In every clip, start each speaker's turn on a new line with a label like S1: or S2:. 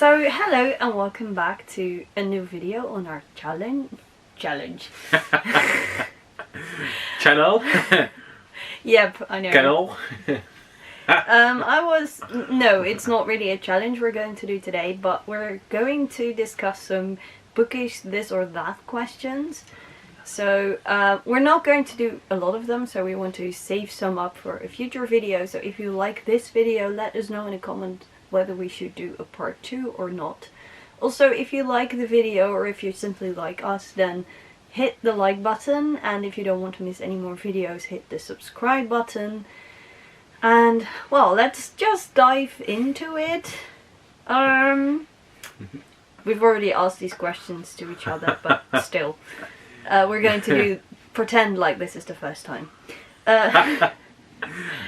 S1: So hello and welcome back to a new video on our challenge.
S2: Channel?
S1: Yep, I know.
S2: Channel?
S1: No, it's not really a challenge we're going to do today, but we're going to discuss some bookish this or that questions. So we're not going to do a lot of them, so we want to save some up for a future video. So if you like this video, let us know in a comment whether we should do a part 2 or not. Also, if you like the video or if you simply like us, then hit the like button, and if you don't want to miss any more videos, hit the subscribe button. And well, let's just dive into it. We've already asked these questions to each other, but still, we're going to pretend like this is the first time.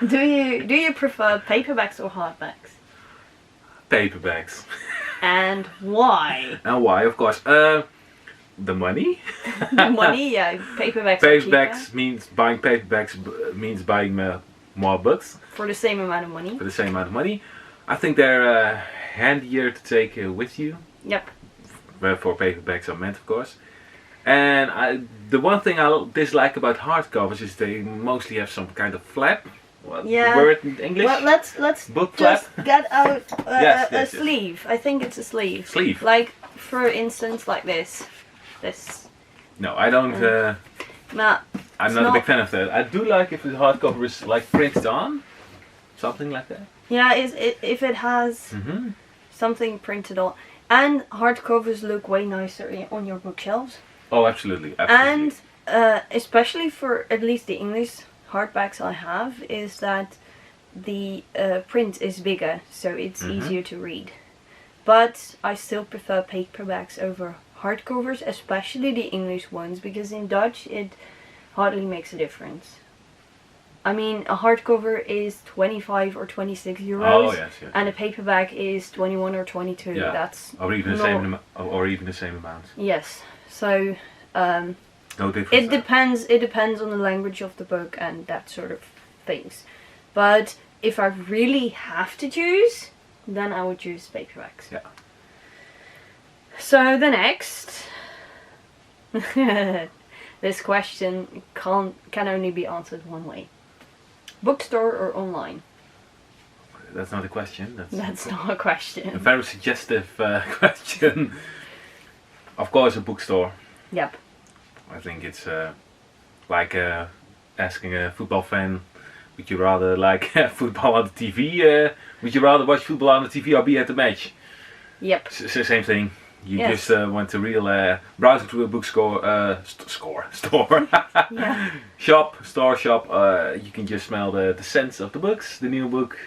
S1: Do you prefer paperbacks or hardbacks?
S2: Paperbacks.
S1: And why?
S2: And why, of course. The money.
S1: The money, yeah. Paperbacks.
S2: Paperbacks means buying paperbacks means buying more books.
S1: For the same amount of money.
S2: For the same amount of money. I think they're handier to take with you.
S1: Yep.
S2: For paperbacks are meant, of course. And the one thing I dislike about hardcovers is they mostly have some kind of flap.
S1: Yeah.
S2: Word in English?
S1: Well, let's
S2: Book
S1: just
S2: flap?
S1: get out
S2: Yes.
S1: a sleeve. I think it's a sleeve.
S2: Sleeve.
S1: Like, for instance, like this. This.
S2: No, I don't.
S1: Nah,
S2: I'm not a big fan of that. I do like if the hardcover is like printed on, something like that.
S1: yeah, if it has something printed on. And hardcovers look way nicer on your bookshelves.
S2: Oh, absolutely, absolutely.
S1: And especially for at least the English hardbacks I have, is that the print is bigger, so it's easier to read. But I still prefer paperbacks over hardcovers, especially the English ones, because in Dutch it hardly makes a difference. I mean, a hardcover is 25 or 26 euros,
S2: yes.
S1: and a paperback is 21 or 22.
S2: Yeah.
S1: That's
S2: or even the same amount.
S1: Yes. So
S2: No difference.
S1: it depends. It depends on the language of the book and that sort of things. But if I really have to choose, then I would choose paperbacks.
S2: Yeah.
S1: So the next, this question can only be answered one way: bookstore or online?
S2: That's not a question.
S1: That's not a question.
S2: A very suggestive question. Of course, a bookstore.
S1: Yep.
S2: I think it's like asking a football fan, would you rather like football on the TV? Would you rather watch football on the TV or be at the match?
S1: Yep.
S2: Same thing. You
S1: Yes.
S2: just went to real browsing through a bookstore store.
S1: Yeah.
S2: Shop. You can just smell the scents of the books, the new book.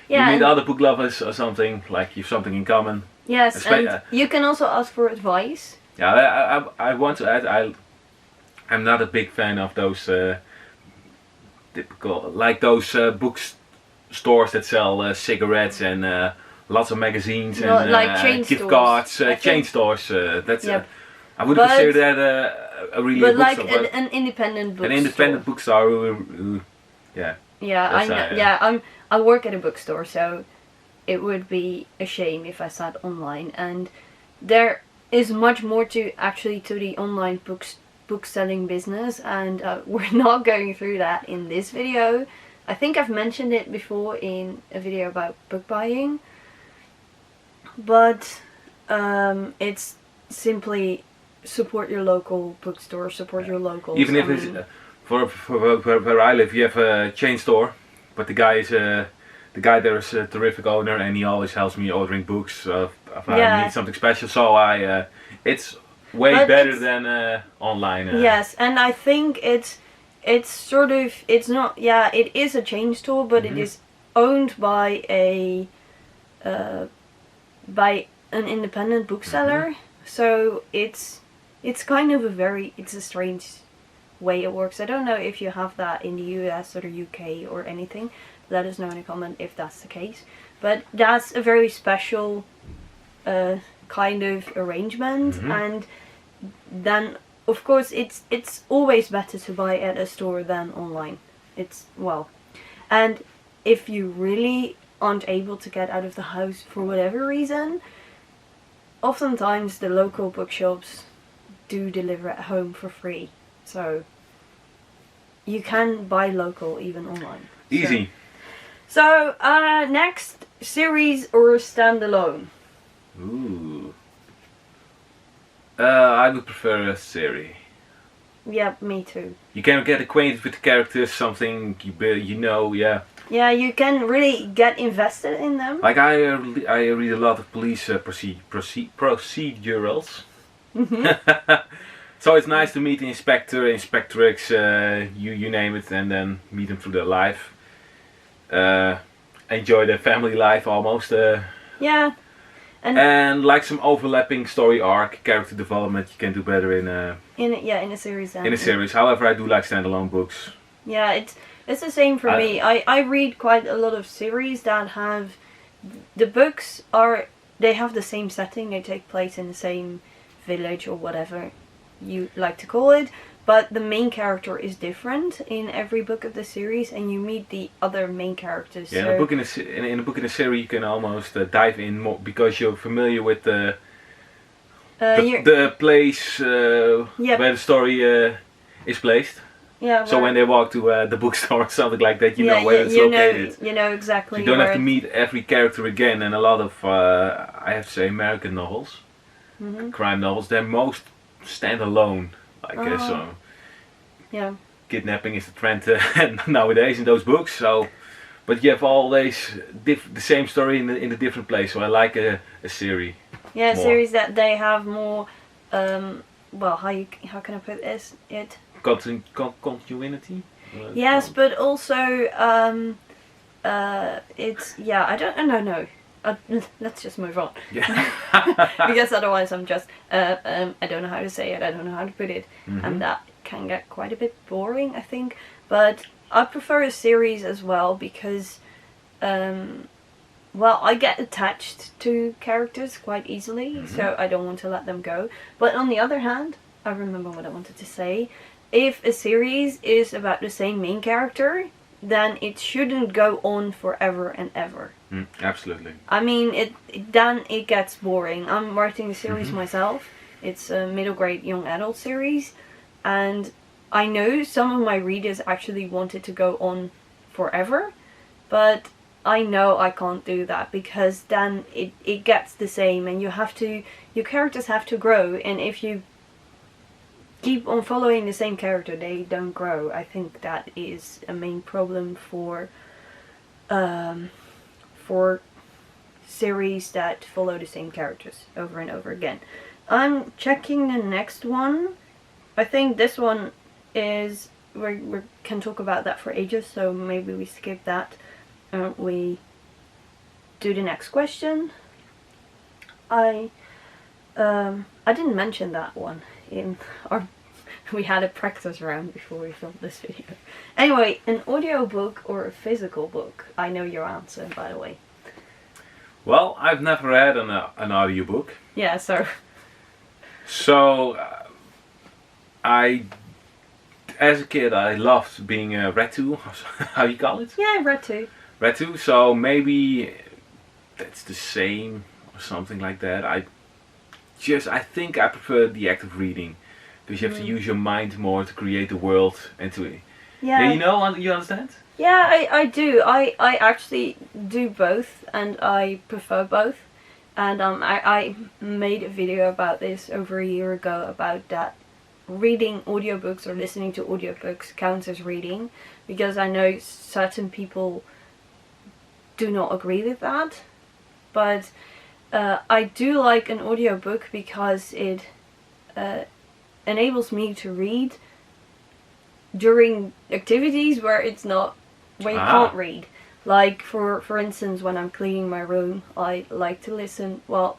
S1: Yeah.
S2: You meet
S1: and-
S2: other book lovers or something, like you've something in common.
S1: Yes, and you can also ask for advice.
S2: Yeah, I want to add, I'm not a big fan of those typical, like those bookstores that sell cigarettes and lots of magazines
S1: No,
S2: and
S1: like chain
S2: gift
S1: stores.
S2: cards,
S1: I
S2: chain
S1: think-
S2: stores. That's
S1: Yep.
S2: I would
S1: But-
S2: consider that a really
S1: But
S2: a
S1: like
S2: bookstore, but
S1: an independent bookstore.
S2: an independent bookstore who yeah.
S1: Yeah, I
S2: That's,
S1: know.
S2: yeah.
S1: I work at a bookstore, so it would be a shame if I sat online. And there is much more to the online book selling business, and we're not going through that in this video. I think I've mentioned it before in a video about book buying, but it's simply support your local bookstore, support your locals.
S2: Even if it's for where I live, you have a chain store, but the guy there is a terrific owner, and he always helps me ordering books if I need something special. So it's way better than online.
S1: Yes, and I think it's not. Yeah, it is a chain store, but it is owned by an independent bookseller. So it's kind of it's a strange way it works. I don't know if you have that in the US or the UK or anything. Let us know in a comment if that's the case. But that's a very special kind of arrangement, and then of course it's always better to buy at a store than online. And if you really aren't able to get out of the house for whatever reason, oftentimes the local bookshops do deliver at home for free, so you can buy local even online.
S2: Easy.
S1: So, next, series or standalone?
S2: Ooh. I would prefer a series.
S1: Yeah, me too.
S2: You can get acquainted with the characters, something you know, yeah.
S1: Yeah, you can really get invested in them.
S2: Like I read a lot of police procedurals. So it's nice to meet the inspector, inspectrix, you name it, and then meet them through their life. Enjoy their family life almost.
S1: Yeah.
S2: And like some overlapping story arc, character development, you can do better in a
S1: series.
S2: In a series. However, I do like standalone books.
S1: Yeah, it's the same for me. I read quite a lot of series that have the books they have the same setting. They take place in the same village or whatever you like to call it, but the main character is different in every book of the series, and you meet the other main characters.
S2: Yeah,
S1: so
S2: in a book in a series, you can almost dive in more because you're familiar with the place where the story is placed.
S1: Yeah.
S2: So when they walk to the bookstore or something like that, you know where it's located.
S1: You know exactly.
S2: So you don't have to meet every character again. And a lot of I have to say American novels, crime novels, they're most standalone. Like so.
S1: Yeah.
S2: Kidnapping is the trend nowadays in those books. So, but you have always the same story in a different place. So I like a series.
S1: Yeah, a series that they have more. Well, how can I put this?
S2: Continuity.
S1: Yes, but also it's I don't know. Let's just move on.
S2: Yeah.
S1: Because otherwise I'm just I don't know how to say it. I don't know how to put it, and that can get quite a bit boring, I think. But I prefer a series as well because, well, I get attached to characters quite easily, so I don't want to let them go. But on the other hand, I remember what I wanted to say. If a series is about the same main character, then it shouldn't go on forever and ever.
S2: Absolutely.
S1: I mean, then it gets boring. I'm writing a series myself. It's a middle grade young adult series, and I know some of my readers actually want it to go on forever, but I know I can't do that because then it gets the same, and your characters have to grow, and if you keep on following the same character, they don't grow. I think that is a main problem for series that follow the same characters over and over again. I'm checking the next one. I think this one is we can talk about that for ages, so maybe we skip that and we do the next question. I didn't mention that one in our we had a practice round before we filmed this video. Anyway, an audiobook or a physical book? I know your answer, by the way.
S2: Well, I've never read an audiobook.
S1: Yeah, so
S2: as a kid, I loved being read to. How you call it?
S1: yeah, read to.
S2: Read to. So maybe that's the same or something like that. I think I prefer the act of reading because you have to use your mind more to create the world and to.
S1: Yeah.
S2: You understand?
S1: Yeah, I do. I actually do both, and I prefer both. And I made a video about this over a year ago about that reading audiobooks or listening to audiobooks counts as reading, because I know certain people do not agree with that. But I do like an audiobook because it enables me to read during activities where you can't read. Like for instance, when I'm cleaning my room, I like to listen. Well,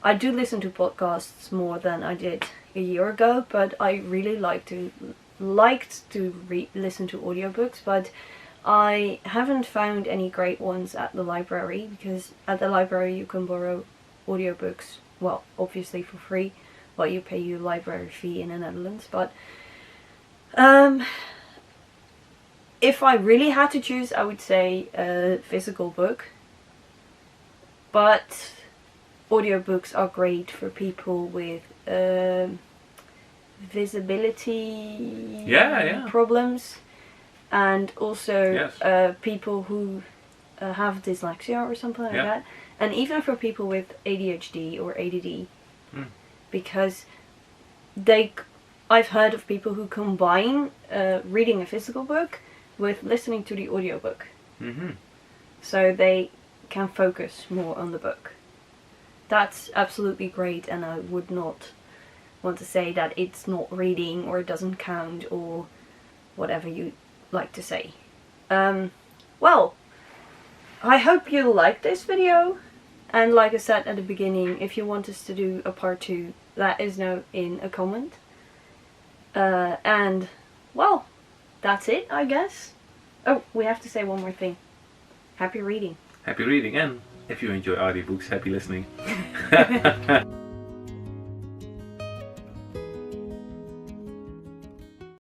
S1: I do listen to podcasts more than I did a year ago, but I really liked to listen to audiobooks, but I haven't found any great ones at the library, because at the library you can borrow audiobooks, well, obviously for free, but you pay your library fee in the Netherlands. But if I really had to choose, I would say a physical book. But audiobooks are great for people with visibility problems, and also people who have dyslexia or something like that, and even for people with ADHD or ADD, because I've heard of people who combine reading a physical book with listening to the audiobook, so they can focus more on the book. That's absolutely great, and I would not want to say that it's not reading or it doesn't count or whatever you like to say. Well, I hope you liked this video, and like I said at the beginning, if you want us to do a part 2, let us know in a comment. And well, that's it, I guess. Oh, we have to say one more thing. Happy reading.
S2: Happy reading, and if you enjoy audiobooks, happy listening.